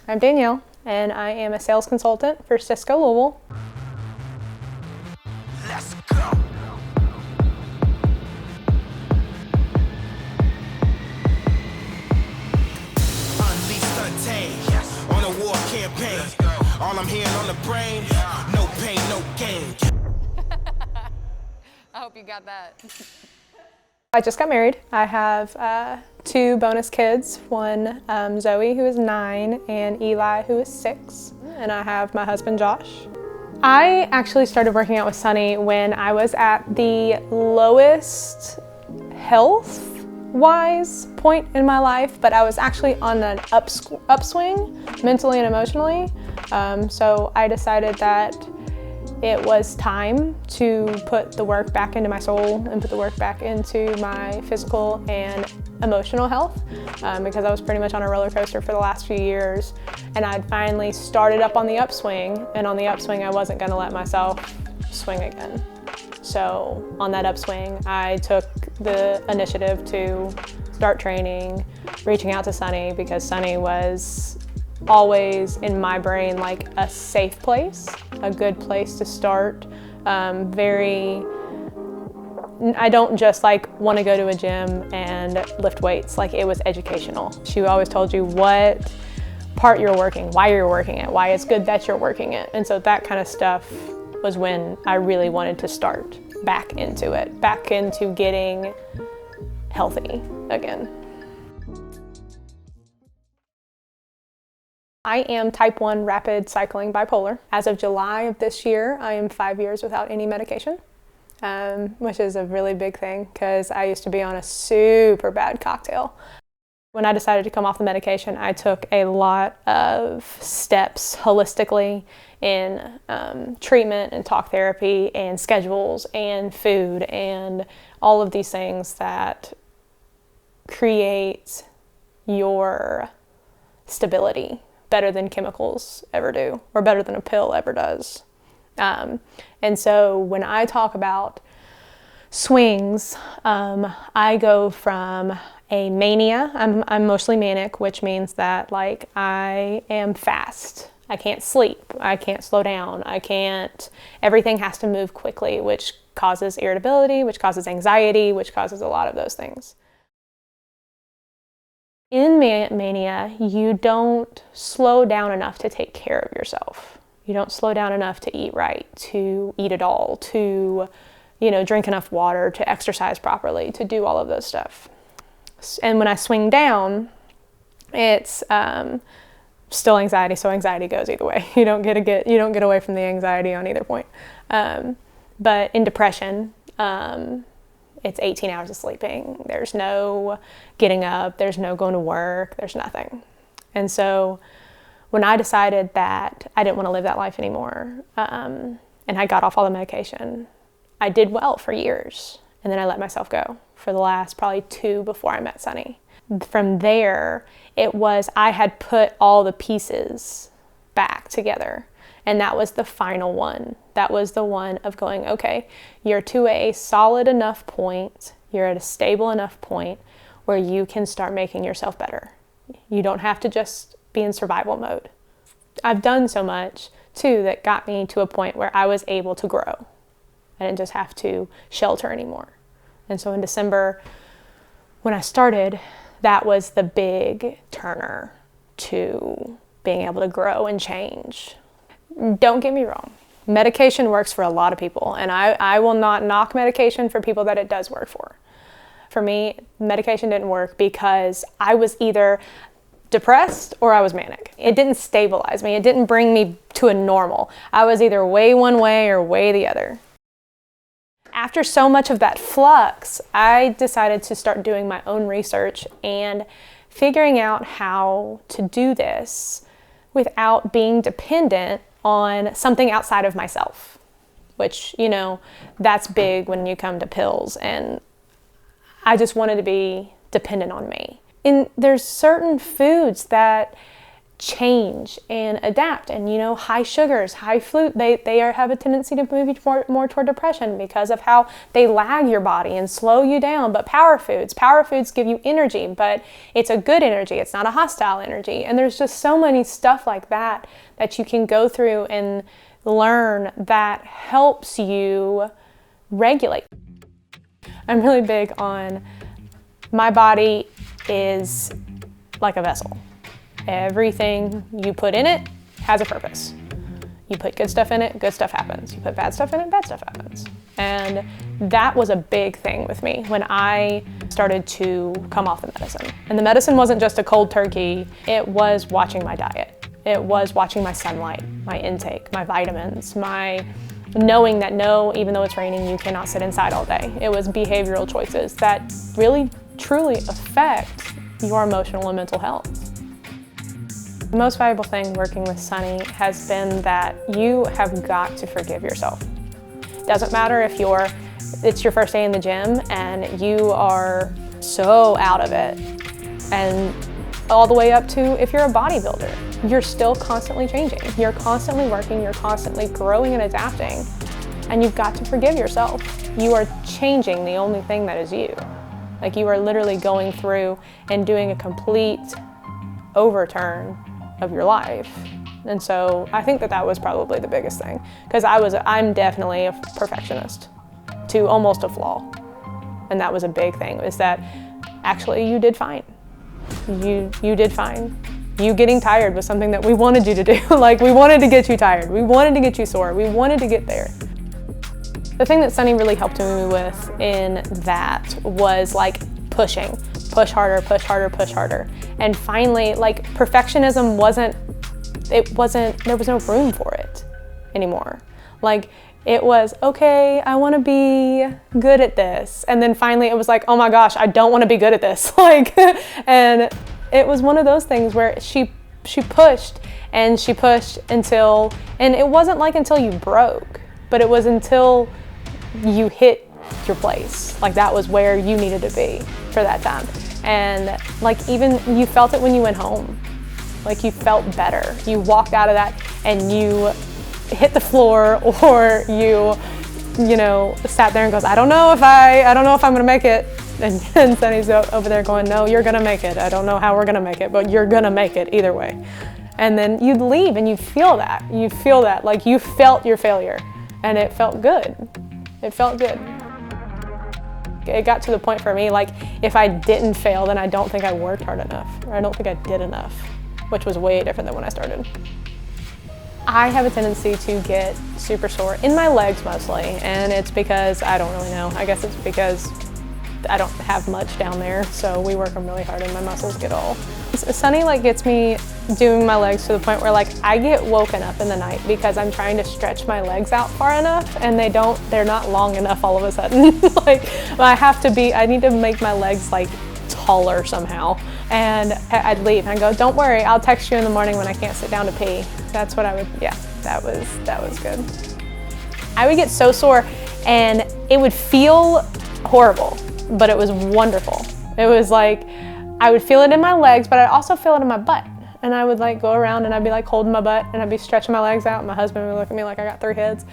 I'm Danielle, and I am a sales consultant for Cisco Louisville. Let's go. Unleashed untamed, on a war campaign. All I'm hearing on the brain, no pain, no gain. I hope you got that. I just got married. I have 2 bonus kids, one Zoe, who is 9, and Eli, who is 6. And I have my husband, Josh. I actually started working out with Sunny when I was at the lowest health-wise point in my life, but I was actually on an upswing, mentally and emotionally. So I decided that it was time to put the work back into my soul and put the work back into my physical and emotional health because I was pretty much on a roller coaster for the last few years, and I'd finally started up on the upswing, and on the upswing I wasn't going to let myself swing again. So on that upswing I took the initiative to start training, reaching out to Sunny because Sunny was always in my brain like a safe place, a good place to start. I don't just like want to go to a gym and lift weights. Like, it was educational. She always told you what part you're working, why you're working it, why it's good that you're working it. And so that kind of stuff was when I really wanted to start back into it, back into getting healthy again. I am type 1 rapid cycling bipolar. As of July of this year, I am 5 years without any medication, which is a really big thing because I used to be on a super bad cocktail. When I decided to come off the medication, I took a lot of steps holistically in treatment and talk therapy and schedules and food and all of these things that create your stability better than chemicals ever do, or better than a pill ever does. And so when I talk about swings, I go from a mania. I'm mostly manic, which means that like I am fast. I can't sleep. I can't slow down. Everything has to move quickly, which causes irritability, which causes anxiety, which causes a lot of those things. In mania, you don't slow down enough to take care of yourself. You don't slow down enough to eat right, to eat at all, to, drink enough water, to exercise properly, to do all of those stuff. And when I swing down, it's still anxiety, so anxiety goes either way. You don't get away from the anxiety on either point. But in depression, it's 18 hours of sleeping. There's no getting up. There's no going to work. There's nothing. And so when I decided that I didn't want to live that life anymore, and I got off all the medication, I did well for years. And then I let myself go for the last probably 2 before I met Sunny. From there, I had put all the pieces back together. And that was the final one. That was the one of going, okay, you're to a solid enough point, you're at a stable enough point where you can start making yourself better. You don't have to just be in survival mode. I've done so much, too, that got me to a point where I was able to grow. I didn't just have to shelter anymore. And so in December, when I started, that was the big turner to being able to grow and change. Don't get me wrong, medication works for a lot of people, and I will not knock medication for people that it does work for. For me, medication didn't work because I was either depressed or I was manic. It didn't stabilize me. It didn't bring me to a normal. I was either way one way or way the other. After so much of that flux, I decided to start doing my own research and figuring out how to do this without being dependent on something outside of myself, which, that's big when you come to pills. And I just wanted to be dependent on me. And there's certain foods that change and adapt. And high sugars, high fruit, have a tendency to move you more toward depression because of how they lag your body and slow you down. But power foods give you energy, but it's a good energy. It's not a hostile energy. And there's just so many stuff like that you can go through and learn that helps you regulate. I'm really big on my body is like a vessel. Everything you put in it has a purpose. You put good stuff in it, good stuff happens. You put bad stuff in it, bad stuff happens. And that was a big thing with me when I started to come off the medicine. And the medicine wasn't just a cold turkey, it was watching my diet. It was watching my sunlight, my intake, my vitamins, my knowing that no, even though it's raining, you cannot sit inside all day. It was behavioral choices that really, truly affect your emotional and mental health. The most valuable thing working with Sunny has been that you have got to forgive yourself. Doesn't matter if it's your first day in the gym and you are so out of it, and all the way up to if you're a bodybuilder, you're still constantly changing. You're constantly working, you're constantly growing and adapting, and you've got to forgive yourself. You are changing the only thing that is you. Like, you are literally going through and doing a complete overturn of your life. And so I think that was probably the biggest thing, because I'm definitely a perfectionist to almost a flaw. And that was a big thing, is that actually you did fine. You did fine. You getting tired was something that we wanted you to do. Like, we wanted to get you tired. We wanted to get you sore. We wanted to get there. The thing that Sunny really helped me with in that was like pushing. Push harder, push harder, push harder. And finally, like, perfectionism there was no room for it anymore. Like, it was, okay, I want to be good at this. And then finally it was like, oh my gosh, I don't want to be good at this. Like, and it was one of those things where she pushed and she pushed until, and it wasn't like until you broke, but it was until you hit your place. Like, that was where you needed to be for that time. And like, even you felt it when you went home. Like, you felt better. You walked out of that and you hit the floor, or you sat there and goes, I don't know if I'm gonna make it. And Sunny's over there going, no, you're gonna make it. I don't know how we're gonna make it, but you're gonna make it either way. And then you'd leave and you feel that. Like, you felt your failure, and it felt good. It felt good. It got to the point for me, like, if I didn't fail, then I don't think I worked hard enough, or I don't think I did enough, which was way different than when I started. I have a tendency to get super sore in my legs mostly, and it's because I don't really know. I guess it's because I don't have much down there, so we work them really hard and my muscles get all. Sunny like gets me doing my legs to the point where like I get woken up in the night because I'm trying to stretch my legs out far enough, and they're not long enough all of a sudden. Like, I need to make my legs like taller somehow. And I'd leave and go, don't worry, I'll text you in the morning when I can't sit down to pee. That's what I would, yeah, that was good. I would get so sore and it would feel horrible, but it was wonderful. It was like, I would feel it in my legs, but I'd also feel it in my butt. And I would like go around and I'd be like holding my butt and I'd be stretching my legs out. And my husband would look at me like I got 3 heads.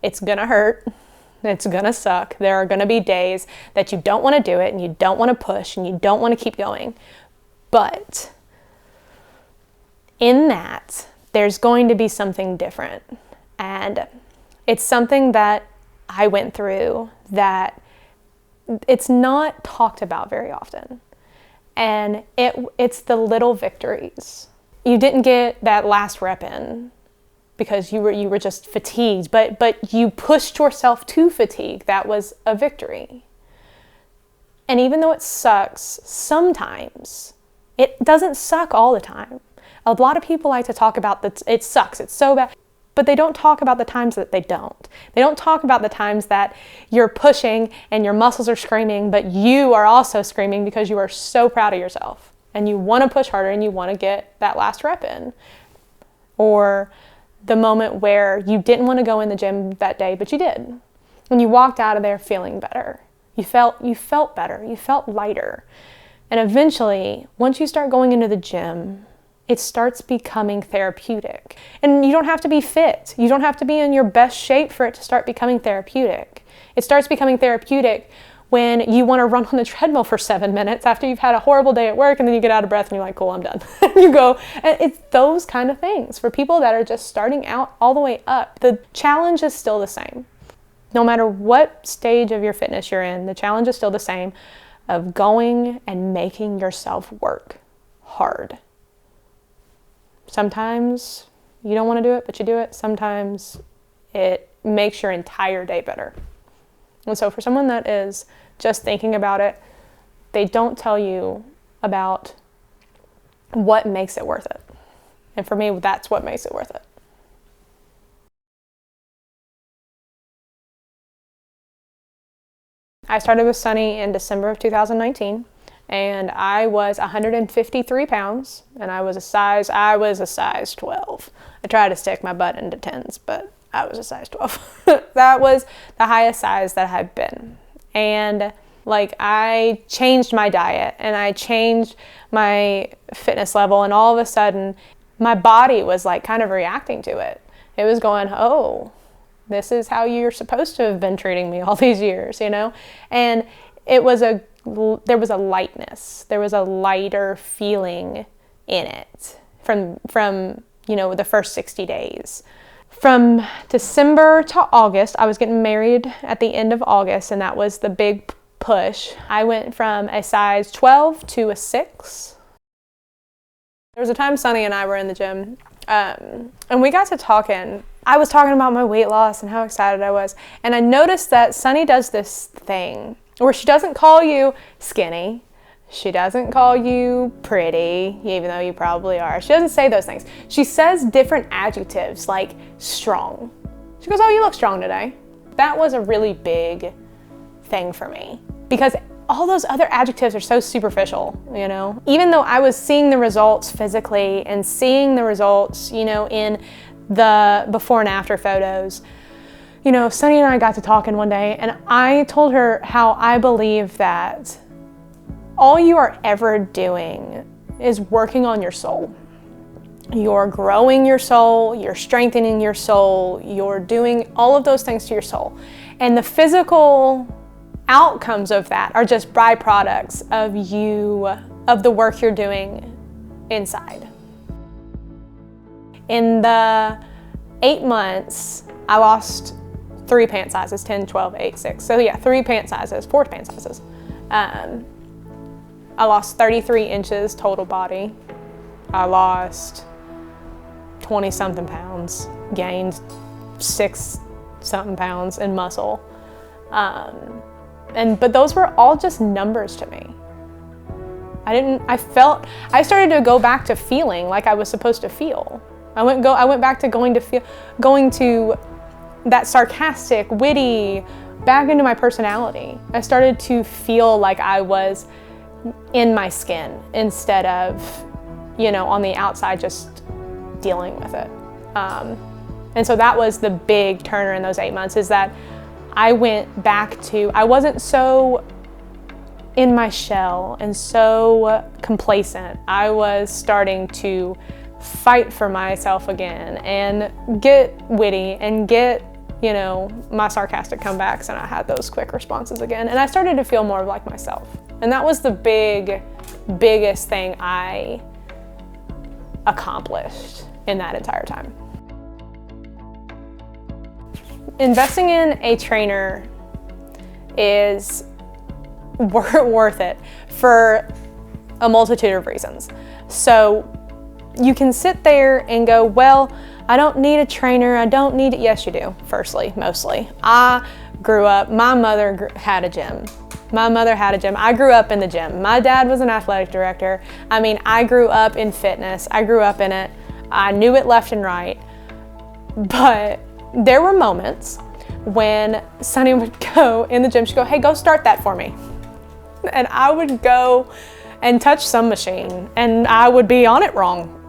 It's gonna hurt. It's gonna suck. There are gonna be days that you don't wanna do it and you don't wanna push and you don't wanna keep going. But in that, there's going to be something different. And it's something that I went through that it's not talked about very often. And it's the little victories. You didn't get that last rep in because you were just fatigued, but you pushed yourself to fatigue. That was a victory. And even though it sucks sometimes, it doesn't suck all the time. A lot of people like to talk about that it sucks, it's so bad, but they don't talk about the times that they don't. They don't talk about the times that you're pushing and your muscles are screaming, but you are also screaming because you are so proud of yourself and you want to push harder and you want to get that last rep in. Or the moment where you didn't want to go in the gym that day, but you did. And you walked out of there feeling better. You felt better. You felt lighter. And eventually, once you start going into the gym, it starts becoming therapeutic. And you don't have to be fit. You don't have to be in your best shape for it to start becoming therapeutic. It starts becoming therapeutic when you want to run on the treadmill for 7 minutes after you've had a horrible day at work, and then you get out of breath and you're like, cool, I'm done. You go, and it's those kind of things for people that are just starting out all the way up. The challenge is still the same. No matter what stage of your fitness you're in, the challenge is still the same of going and making yourself work hard. Sometimes you don't want to do it, but you do it. Sometimes it makes your entire day better. And so for someone that is just thinking about it, they don't tell you about what makes it worth it. And for me, that's what makes it worth it. I started with Sunny in December of 2019, and I was 153 pounds, and I was a size 12. I tried to stick my butt into 10s, but I was a size 12. That was the highest size that I've been. And like, I changed my diet and I changed my fitness level, and all of a sudden my body was like kind of reacting to it. It was going, oh, this is how you're supposed to have been treating me all these years, you know? And there was a lightness, there was a lighter feeling in it from the first 60 days. From December to August, I was getting married at the end of August, and that was the big push. I went from a size 12 to a 6. There was a time Sunny and I were in the gym, and we got to talking. I was talking about my weight loss and how excited I was, and I noticed that Sunny does this thing where she doesn't call you skinny. She doesn't call you pretty, even though you probably are. She doesn't say those things. She says different adjectives like strong. She goes, oh, you look strong today. That was a really big thing for me because all those other adjectives are so superficial, you know? Even though I was seeing the results physically and seeing the results, in the before and after photos, Sunny and I got to talking one day, and I told her how I believe that all you are ever doing is working on your soul. You're growing your soul, you're strengthening your soul, you're doing all of those things to your soul. And the physical outcomes of that are just byproducts of the work you're doing inside. In the 8 months, I lost 3 pant sizes, 10, 12, 8, 6. So yeah, 4 pant sizes. I lost 33 inches total body. I lost 20 something pounds, gained 6 something pounds in muscle. But those were all just numbers to me. I started to go back to feeling like I was supposed to feel. I went back to going to that sarcastic, witty, back into my personality. I started to feel like I was in my skin instead of, on the outside just dealing with it. And so that was the big turner in those 8 months, is that I went back to, I wasn't so in my shell and so complacent. I was starting to fight for myself again and get witty and get, my sarcastic comebacks, and I had those quick responses again. And I started to feel more like myself. And that was the biggest thing I accomplished in that entire time. Investing in a trainer is worth it for a multitude of reasons. So you can sit there and go, well, I don't need a trainer. I don't need it. Yes, you do. Firstly, mostly. I grew up, my mother had a gym. I grew up in the gym. My dad was an athletic director. I grew up in fitness. I grew up in it. I knew it left and right. But there were moments when Sunny would go in the gym. She'd go, hey, go start that for me. And I would go and touch some machine, and I would be on it wrong.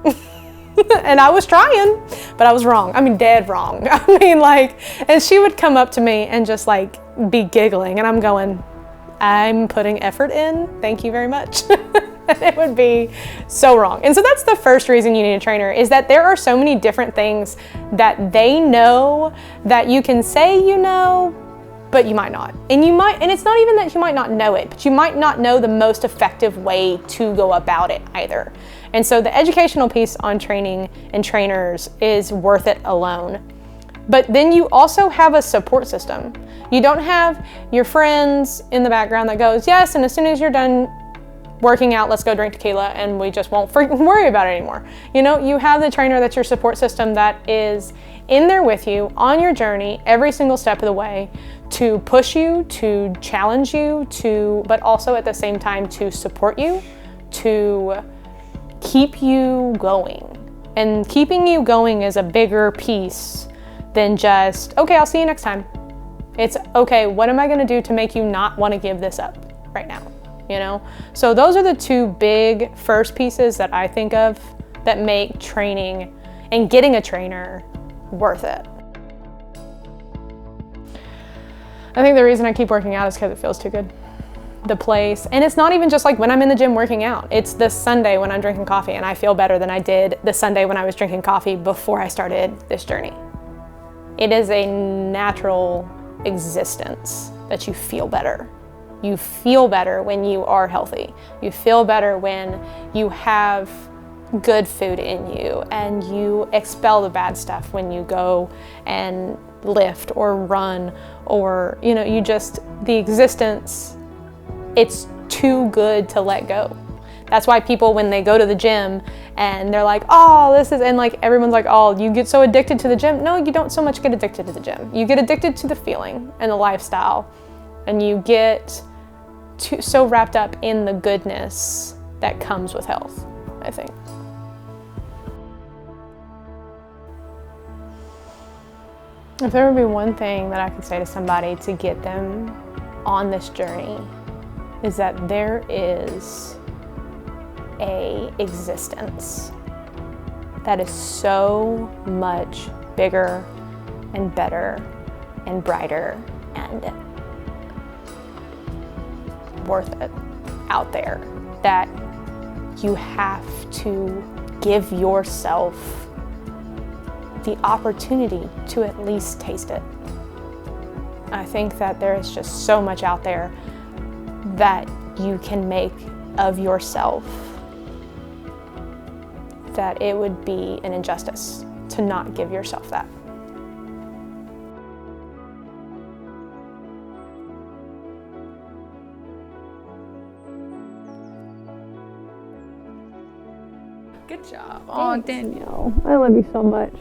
And I was trying, but I was wrong. Dead wrong. And she would come up to me and just be giggling, and I'm going, I'm putting effort in, thank you very much. It would be so wrong. And so that's the first reason you need a trainer, is that there are so many different things that they know that you can say you know, but you might not. And it's not even that you might not know it, but you might not know the most effective way to go about it either. And so the educational piece on training and trainers is worth it alone. But then you also have a support system. You don't have your friends in the background that goes, yes, and as soon as you're done working out, let's go drink tequila and we just won't worry about it anymore. You know, you have the trainer that's your support system that is in there with you on your journey every single step of the way to push you, to challenge you, but also at the same time to support you, to keep you going. And keeping you going is a bigger piece than just, okay, I'll see you next time. It's, okay, what am I gonna do to make you not wanna give this up right now, you know? So those are the two big first pieces that I think of that make training and getting a trainer worth it. I think the reason I keep working out is because it feels too good. The place, and it's not even just like when I'm in the gym working out, it's the Sunday when I'm drinking coffee and I feel better than I did the Sunday when I was drinking coffee before I started this journey. It is a natural existence that you feel better. You feel better when you are healthy. You feel better when you have good food in you and you expel the bad stuff when you go and lift or run, or, you know, the existence, it's too good to let go. That's why people, when they go to the gym and they're like, oh, and like everyone's like, oh, you get so addicted to the gym. No, you don't so much get addicted to the gym. You get addicted to the feeling and the lifestyle, and you get so wrapped up in the goodness that comes with health, I think. If there would be one thing that I could say to somebody to get them on this journey, is that there is a existence that is so much bigger and better and brighter and worth it out there, that you have to give yourself the opportunity to at least taste it. I think that there is just so much out there that you can make of yourself that it would be an injustice to not give yourself that. Good job. Oh, Danielle, I love you so much.